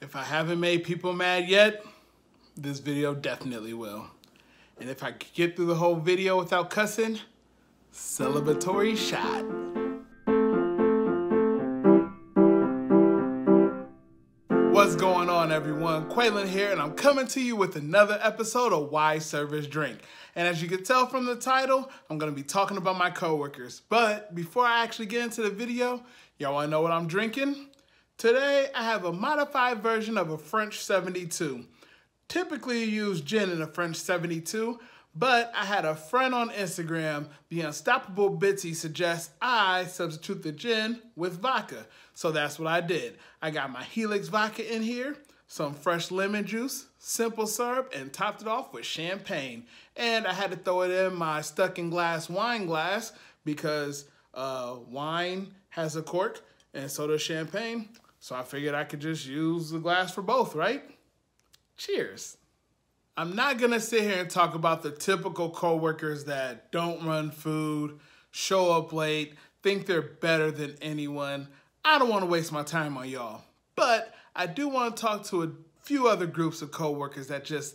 If I haven't made people mad yet, this video definitely will. And if I could get through the whole video without cussing, celebratory shot. What's going on, everyone? Quaylen here, and I'm coming to you with another episode of Why Servers Drink. And as you can tell from the title, I'm going to be talking about my coworkers. But before I actually get into the video, y'all want to know what I'm drinking? Today, I have a modified version of a French 72. Typically, you use gin in a French 72, but I had a friend on Instagram, The Unstoppable Bitsy, suggest I substitute the gin with vodka. So that's what I did. I got my Helix vodka in here, some fresh lemon juice, simple syrup, and topped it off with champagne. And I had to throw it in my stuck in glass wine glass because wine has a cork and so does champagne. So I figured I could just use the glass for both, right? Cheers. I'm not gonna sit here and talk about the typical coworkers that don't run food, show up late, think they're better than anyone. I don't wanna waste my time on y'all. But I do wanna talk to a few other groups of coworkers that just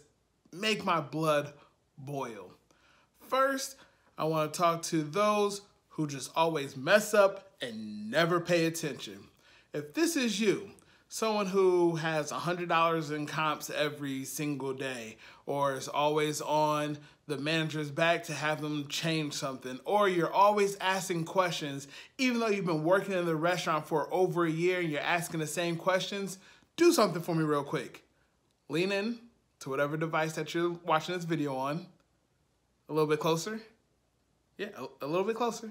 make my blood boil. First, I wanna talk to those who just always mess up and never pay attention. If this is you, someone who has $100 in comps every single day, or is always on the manager's back to have them change something, or you're always asking questions, even though you've been working in the restaurant for over a year and you're asking the same questions, do something for me real quick. Lean in to whatever device that you're watching this video on. A little bit closer. Yeah, a little bit closer.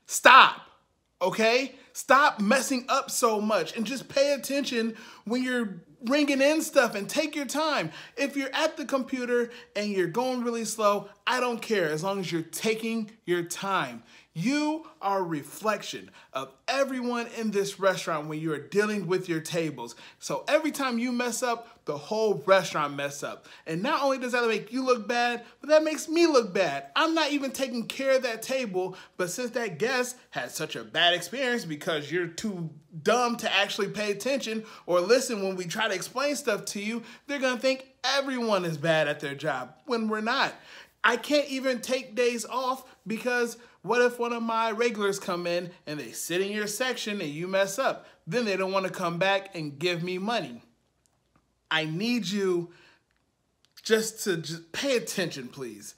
Stop. Okay? Stop messing up so much and just pay attention when you're ringing in stuff and take your time. If you're at the computer and you're going really slow, I don't care as long as you're taking your time. You are a reflection of everyone in this restaurant when you are dealing with your tables. So every time you mess up, the whole restaurant mess up. And not only does that make you look bad, but that makes me look bad. I'm not even taking care of that table, but since that guest had such a bad experience because you're too dumb to actually pay attention or listen when we try to explain stuff to you, they're gonna think everyone is bad at their job when we're not. I can't even take days off because what if one of my regulars come in and they sit in your section and you mess up? Then they don't want to come back and give me money. I need you just to pay attention, please.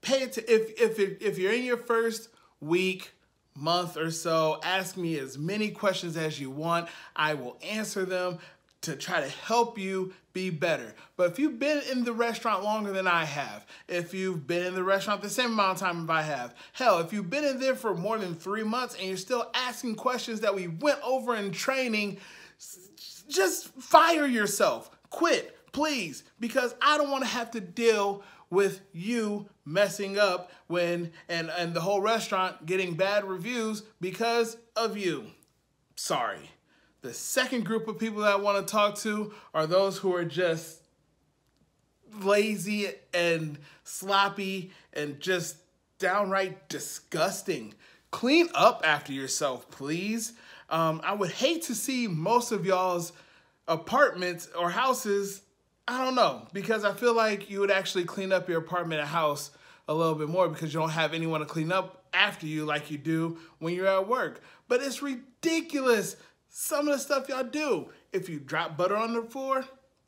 Pay attention. If you're in your first week, month or so, ask me as many questions as you want. I will answer them to try to help you be better. But if you've been in the restaurant longer than I have, if you've been in the restaurant the same amount of time as I have, hell, if you've been in there for more than 3 months and you're still asking questions that we went over in training, just fire yourself. Quit, please, because I don't want to have to deal with you messing up and the whole restaurant getting bad reviews because of you. Sorry. The second group of people that I want to talk to are those who are just lazy and sloppy and just downright disgusting. Clean up after yourself, please. I would hate to see most of y'all's apartments or houses, I don't know, because I feel like you would actually clean up your apartment or house a little bit more because you don't have anyone to clean up after you like you do when you're at work. But it's ridiculous. Some of the stuff y'all do. If you drop butter on the floor,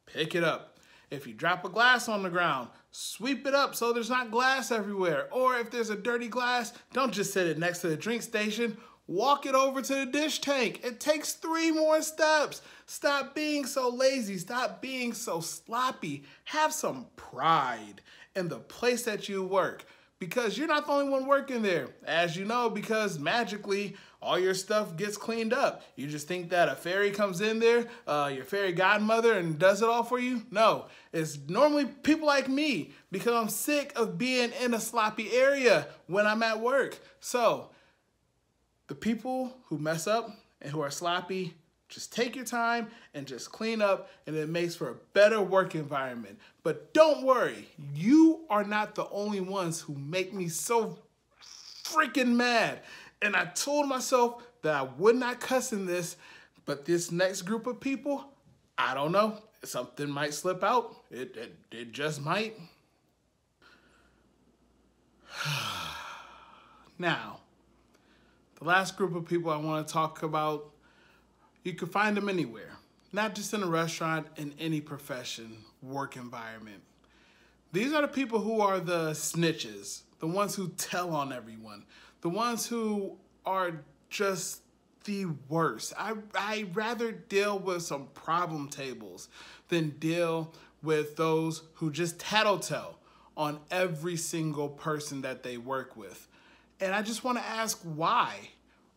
pick it up. If you drop a glass on the ground, sweep it up so there's not glass everywhere. Or if there's a dirty glass, don't just sit it next to the drink station. Walk it over to the dish tank. It takes 3 more steps. Stop being so lazy. Stop being so sloppy. Have some pride in the place that you work because you're not the only one working there. As you know, because magically, all your stuff gets cleaned up. You just think that a fairy comes in there, your fairy godmother, and does it all for you? No, it's normally people like me because I'm sick of being in a sloppy area when I'm at work. So the people who mess up and who are sloppy, just take your time and just clean up, and it makes for a better work environment. But don't worry, you are not the only ones who make me so freaking mad. And I told myself that I would not cuss in this, but this next group of people, I don't know. Something might slip out. It just might. Now, the last group of people I want to talk about, you can find them anywhere. Not just in a restaurant, in any profession, work environment. These are the people who are the snitches, the ones who tell on everyone, the ones who are just the worst. I'd rather deal with some problem tables than deal with those who just tattletale on every single person that they work with. And I just want to ask why?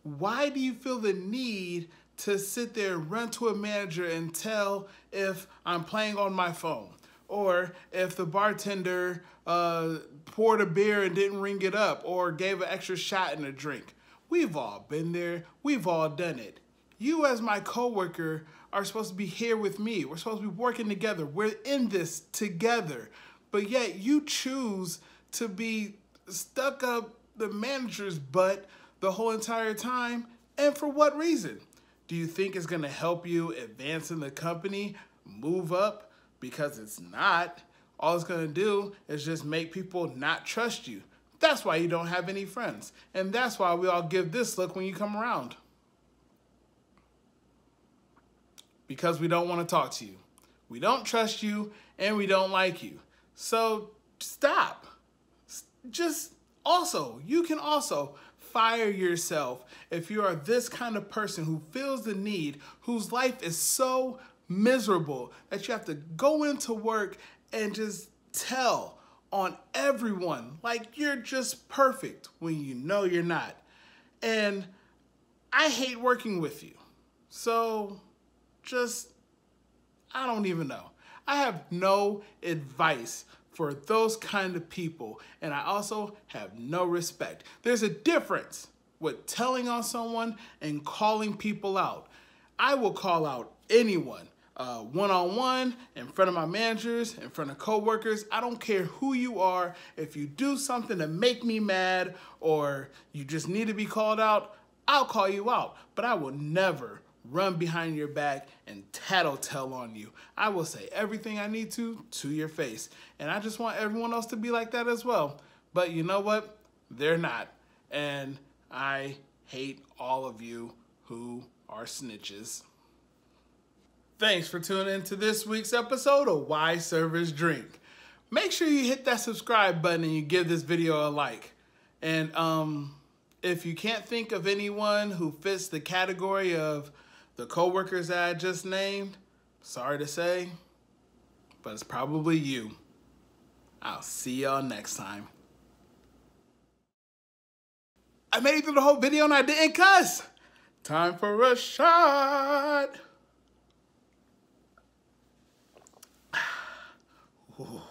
Why do you feel the need to sit there and run to a manager and tell if I'm playing on my phone? Or if the bartender poured a beer and didn't ring it up or gave an extra shot in a drink? We've all been there. We've all done it. You as my coworker are supposed to be here with me. We're supposed to be working together. We're in this together. But yet you choose to be stuck up the manager's butt the whole entire time. And for what reason? Do you think it's going to help you advance in the company, move up? Because it's not. All it's going to do is just make people not trust you. That's why you don't have any friends. And that's why we all give this look when you come around. Because we don't want to talk to you. We don't trust you and we don't like you. So stop. You can also fire yourself if you are this kind of person who feels the need, whose life is so miserable that you have to go into work and just tell on everyone like you're just perfect when you know you're not. And I hate working with you. So I don't even know. I have no advice for those kind of people, and I also have no respect. There's a difference with telling on someone and calling people out. I will call out anyone, one-on-one, in front of my managers, in front of coworkers. I don't care who you are. If you do something to make me mad or you just need to be called out, I'll call you out. But I will never run behind your back and tattletale on you. I will say everything I need to your face. And I just want everyone else to be like that as well. But you know what? They're not. And I hate all of you who are snitches. Thanks for tuning in to this week's episode of Why Servers Drink. Make sure you hit that subscribe button and you give this video a like. And if you can't think of anyone who fits the category of the coworkers that I just named, sorry to say, but it's probably you. I'll see y'all next time. I made it through the whole video and I didn't cuss. Time for a shot. Ooh.